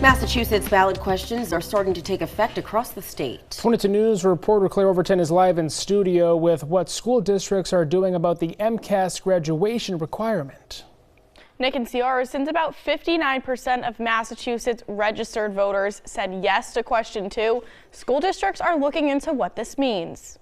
Massachusetts ballot questions are starting to take effect across the state. 22 News reporter Claire Overton is live in studio with what school districts are doing about the MCAS graduation requirement. Nick and CR, since about 59% of Massachusetts registered voters said yes to question 2, school districts are looking into what this means.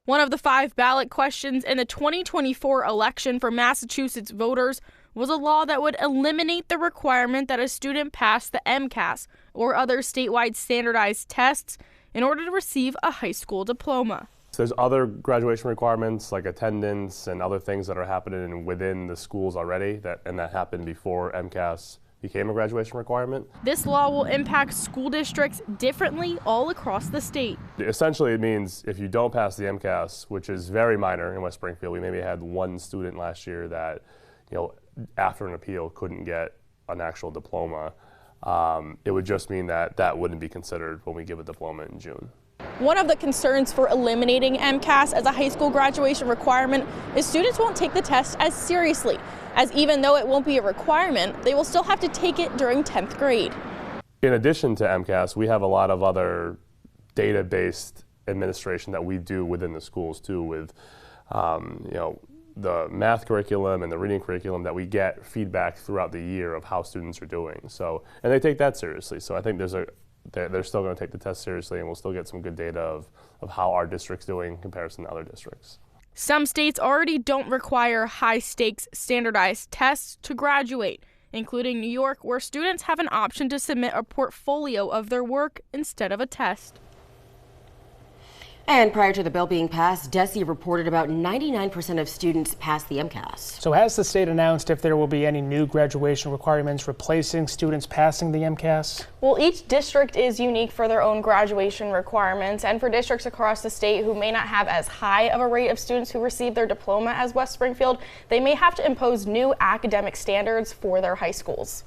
One of the 5 ballot questions in the 2024 election for Massachusetts voters was a law that would eliminate the requirement that a student pass the MCAS or other statewide standardized tests in order to receive a high school diploma. There's other graduation requirements like attendance and other things that are happening within the schools already that happened before MCAS became a graduation requirement. This law will impact school districts differently all across the state. Essentially, it means if you don't pass the MCAS, which is very minor in West Springfield, we maybe had one student last year that, after an appeal couldn't get an actual diploma. It would just mean that that wouldn't be considered when we give a diploma in June. One of the concerns for eliminating MCAS as a high school graduation requirement is students won't take the test as seriously, as even though it won't be a requirement, they will still have to take it during 10th grade. In addition to MCAS, we have a lot of other data-based administration that we do within the schools too, with the math curriculum and the reading curriculum that we get feedback throughout the year of how students are doing. So, and they take that seriously. So I think they're still going to take the test seriously, and we'll still get some good data of how our district's doing in comparison to other districts. Some states already don't require high-stakes standardized tests to graduate, including New York, where students have an option to submit a portfolio of their work instead of a test. And prior to the bill being passed, DESE reported about 99% of students passed the MCAS. So has the state announced if there will be any new graduation requirements replacing students passing the MCAS? Well, each district is unique for their own graduation requirements, and for districts across the state who may not have as high of a rate of students who receive their diploma as West Springfield, they may have to impose new academic standards for their high schools.